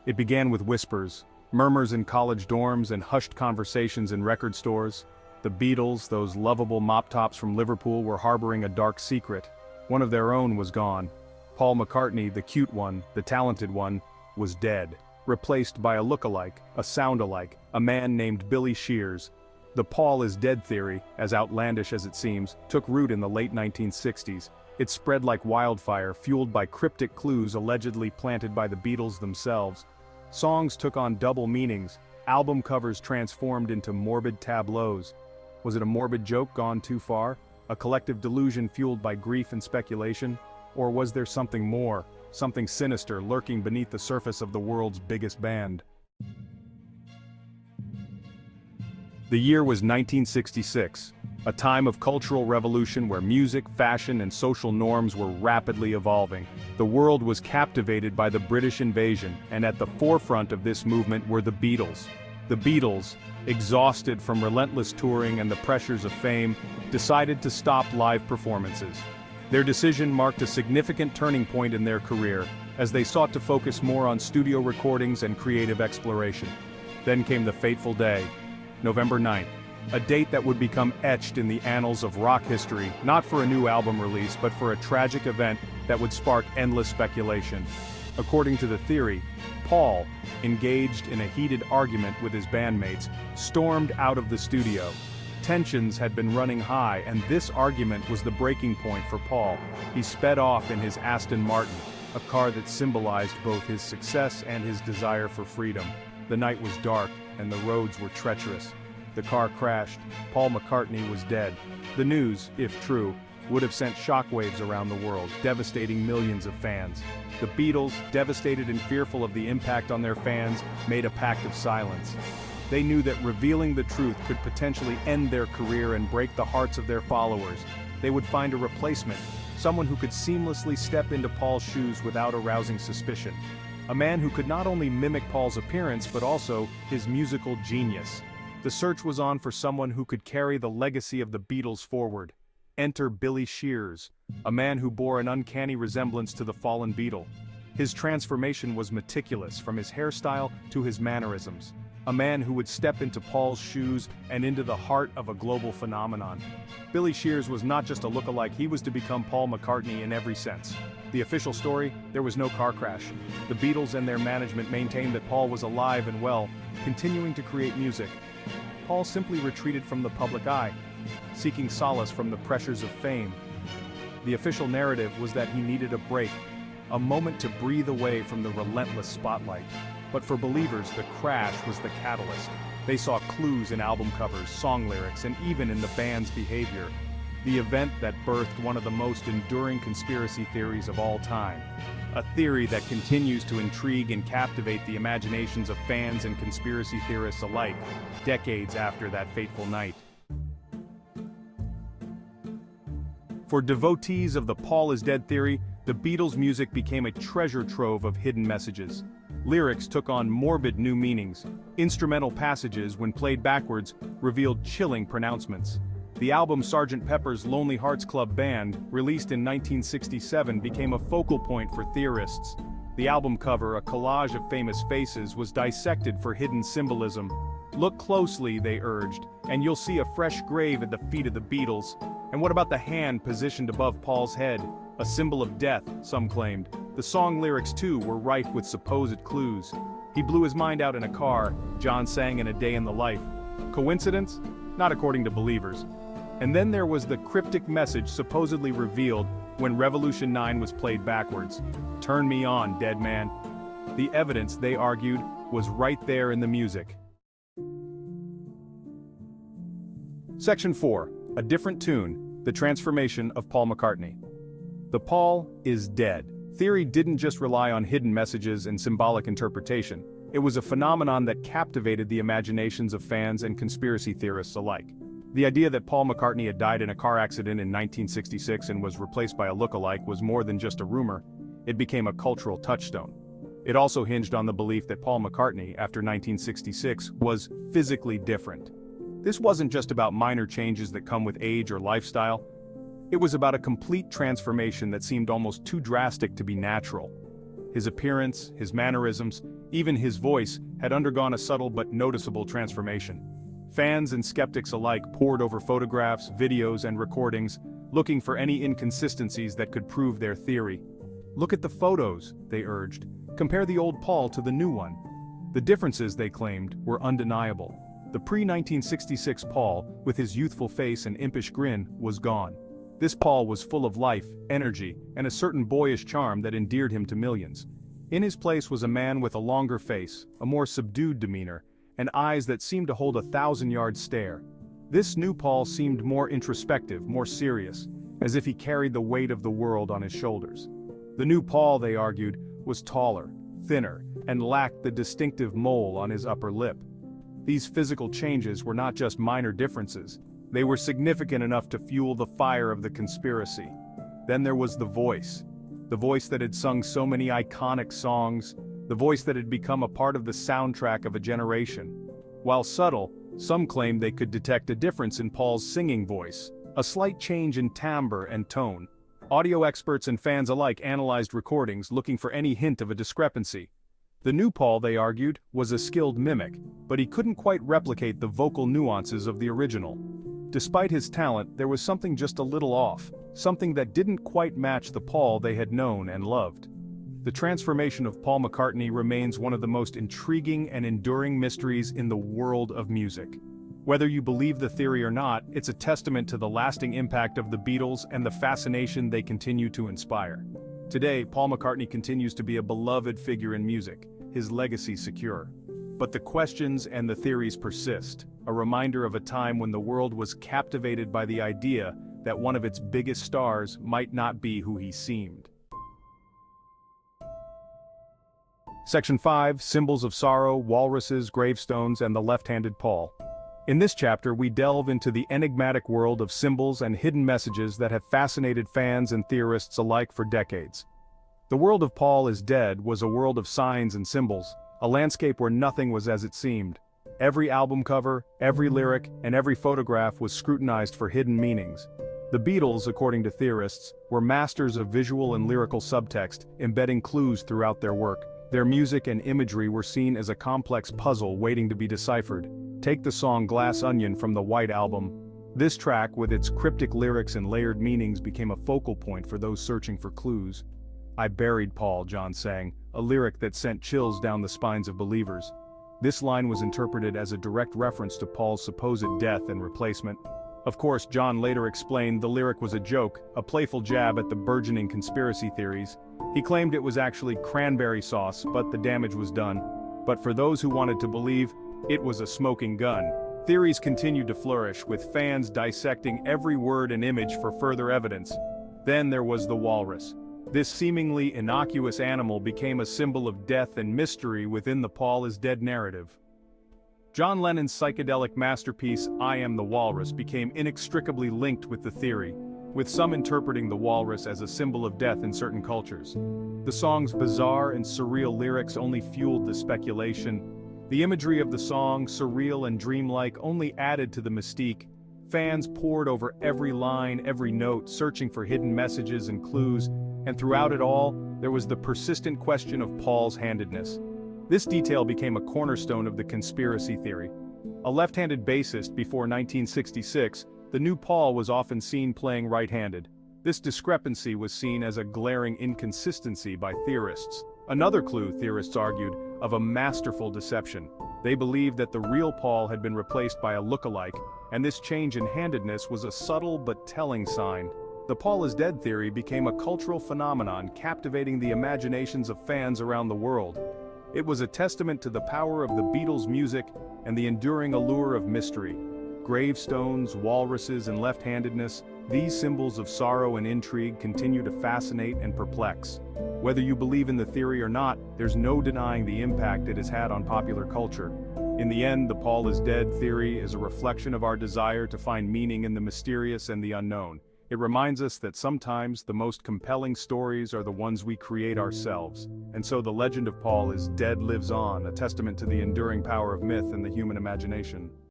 It began with whispers, murmurs in college dorms and hushed conversations in record stores. The Beatles, those lovable mop-tops from Liverpool, were harboring a dark secret. One of their own was gone. Paul McCartney, the cute one, the talented one, was dead, replaced by a lookalike, a sound-alike, a man named Billy Shears. The Paul is dead theory, as outlandish as it seems, took root in the late 1960s. It spread like wildfire, fueled by cryptic clues allegedly planted by the Beatles themselves. Songs took on double meanings, album covers transformed into morbid tableaus. Was it a morbid joke gone too far? A collective delusion fueled by grief and speculation? Or was there something more, something sinister lurking beneath the surface of the world's biggest band? The year was 1966, a time of cultural revolution where music, fashion, and social norms were rapidly evolving. The world was captivated by the British invasion, and at the forefront of this movement were the Beatles. The Beatles, exhausted from relentless touring and the pressures of fame, decided to stop live performances. Their decision marked a significant turning point in their career, as they sought to focus more on studio recordings and creative exploration. Then came the fateful day, November 9th, a date that would become etched in the annals of rock history, not for a new album release but for a tragic event that would spark endless speculation. According to the theory, Paul, engaged in a heated argument with his bandmates, stormed out of the studio. Tensions had been running high, and this argument was the breaking point for Paul. He sped off in his Aston Martin, a car that symbolized both his success and his desire for freedom. The night was dark, and the roads were treacherous. The car crashed. Paul McCartney was dead. The news, if true, would have sent shockwaves around the world, devastating millions of fans. The Beatles, devastated and fearful of the impact on their fans, made a pact of silence. They knew that revealing the truth could potentially end their career and break the hearts of their followers. They would find a replacement, someone who could seamlessly step into Paul's shoes without arousing suspicion. A man who could not only mimic Paul's appearance but also his musical genius. The search was on for someone who could carry the legacy of the Beatles forward. Enter Billy Shears, a man who bore an uncanny resemblance to the fallen Beatle. His transformation was meticulous, from his hairstyle to his mannerisms. A man who would step into Paul's shoes and into the heart of a global phenomenon. Billy Shears was not just a lookalike, he was to become Paul McCartney in every sense. The official story: there was no car crash. The Beatles and their management maintained that Paul was alive and well, continuing to create music. Paul simply retreated from the public eye, seeking solace from the pressures of fame. The official narrative was that he needed a break, a moment to breathe away from the relentless spotlight. But for believers, the crash was the catalyst. They saw clues in album covers, song lyrics, and even in the band's behavior. The event that birthed one of the most enduring conspiracy theories of all time. A theory that continues to intrigue and captivate the imaginations of fans and conspiracy theorists alike, decades after that fateful night. For devotees of the Paul is dead theory, the Beatles' music became a treasure trove of hidden messages. Lyrics took on morbid new meanings. Instrumental passages, when played backwards, revealed chilling pronouncements. The album Sgt. Pepper's Lonely Hearts Club Band, released in 1967, became a focal point for theorists. The album cover, a collage of famous faces, was dissected for hidden symbolism. Look closely, they urged, and you'll see a fresh grave at the feet of the Beatles. And what about the hand positioned above Paul's head? A symbol of death, some claimed. The song lyrics, too, were rife with supposed clues. He blew his mind out in a car, John sang in A Day in the Life. Coincidence? Not according to believers. And then there was the cryptic message supposedly revealed when Revolution 9 was played backwards. Turn me on, dead man. The evidence, they argued, was right there in the music. Section 4. A different tune, the transformation of Paul McCartney. The Paul is dead theory didn't just rely on hidden messages and symbolic interpretation. It was a phenomenon that captivated the imaginations of fans and conspiracy theorists alike. The idea that Paul McCartney had died in a car accident in 1966 and was replaced by a lookalike was more than just a rumor. It became a cultural touchstone. It also hinged on the belief that Paul McCartney, after 1966, was physically different. This wasn't just about minor changes that come with age or lifestyle. It was about a complete transformation that seemed almost too drastic to be natural. His appearance, his mannerisms, Even his voice had undergone a subtle but noticeable transformation. Fans and skeptics alike pored over photographs, videos, and recordings, looking for any inconsistencies that could prove their theory. "Look at the photos," they urged. "Compare the old Paul to the new one." The differences, they claimed, were undeniable. The pre-1966 Paul, with his youthful face and impish grin, was gone. This Paul was full of life, energy, and a certain boyish charm that endeared him to millions. In his place was a man with a longer face, a more subdued demeanor, and eyes that seemed to hold a 1,000-yard stare. This new Paul seemed more introspective, more serious, as if he carried the weight of the world on his shoulders. The new Paul, they argued, was taller, thinner, and lacked the distinctive mole on his upper lip. These physical changes were not just minor differences, they were significant enough to fuel the fire of the conspiracy. Then there was the voice that had sung so many iconic songs, the voice that had become a part of the soundtrack of a generation. While subtle, some claimed they could detect a difference in Paul's singing voice, a slight change in timbre and tone. Audio experts and fans alike analyzed recordings looking for any hint of a discrepancy. The new Paul, they argued, was a skilled mimic, but he couldn't quite replicate the vocal nuances of the original. Despite his talent, there was something just a little off, something that didn't quite match the Paul they had known and loved. The transformation of Paul McCartney remains one of the most intriguing and enduring mysteries in the world of music. Whether you believe the theory or not, it's a testament to the lasting impact of the Beatles and the fascination they continue to inspire. Today, Paul McCartney continues to be a beloved figure in music, his legacy secure. But the questions and the theories persist, a reminder of a time when the world was captivated by the idea that one of its biggest stars might not be who he seemed. Section 5, Symbols of Sorrow, Walruses, Gravestones, and the Left-Handed Paul. In this chapter, we delve into the enigmatic world of symbols and hidden messages that have fascinated fans and theorists alike for decades. The world of Paul is Dead was a world of signs and symbols, a landscape where nothing was as it seemed. Every album cover, every lyric, and every photograph was scrutinized for hidden meanings. The Beatles, according to theorists, were masters of visual and lyrical subtext, embedding clues throughout their work. Their music and imagery were seen as a complex puzzle waiting to be deciphered. Take the song Glass Onion from the White Album. This track, with its cryptic lyrics and layered meanings, became a focal point for those searching for clues. "I buried Paul," John sang, a lyric that sent chills down the spines of believers. This line was interpreted as a direct reference to Paul's supposed death and replacement. Of course, John later explained the lyric was a joke, a playful jab at the burgeoning conspiracy theories. He claimed it was actually cranberry sauce, but the damage was done. But for those who wanted to believe, it was a smoking gun. Theories continued to flourish, with fans dissecting every word and image for further evidence. Then there was the walrus. This seemingly innocuous animal became a symbol of death and mystery within the Paul is Dead narrative. John Lennon's psychedelic masterpiece, I Am the Walrus, became inextricably linked with the theory, with some interpreting the walrus as a symbol of death in certain cultures. The song's bizarre and surreal lyrics only fueled the speculation. The imagery of the song, surreal and dreamlike, only added to the mystique. Fans pored over every line, every note, searching for hidden messages and clues, and throughout it all, there was the persistent question of Paul's handedness. This detail became a cornerstone of the conspiracy theory. A left-handed bassist before 1966, the new Paul was often seen playing right-handed. This discrepancy was seen as a glaring inconsistency by theorists. Another clue, theorists argued, of a masterful deception. They believed that the real Paul had been replaced by a lookalike, and this change in handedness was a subtle but telling sign. The Paul is Dead theory became a cultural phenomenon, captivating the imaginations of fans around the world. It was a testament to the power of the Beatles' music and the enduring allure of mystery. Gravestones, walruses, and left-handedness, these symbols of sorrow and intrigue continue to fascinate and perplex. Whether you believe in the theory or not, there's no denying the impact it has had on popular culture. In the end, the Paul is Dead theory is a reflection of our desire to find meaning in the mysterious and the unknown. It reminds us that sometimes the most compelling stories are the ones we create ourselves. And so the legend of Paul is Dead lives on, a testament to the enduring power of myth and the human imagination.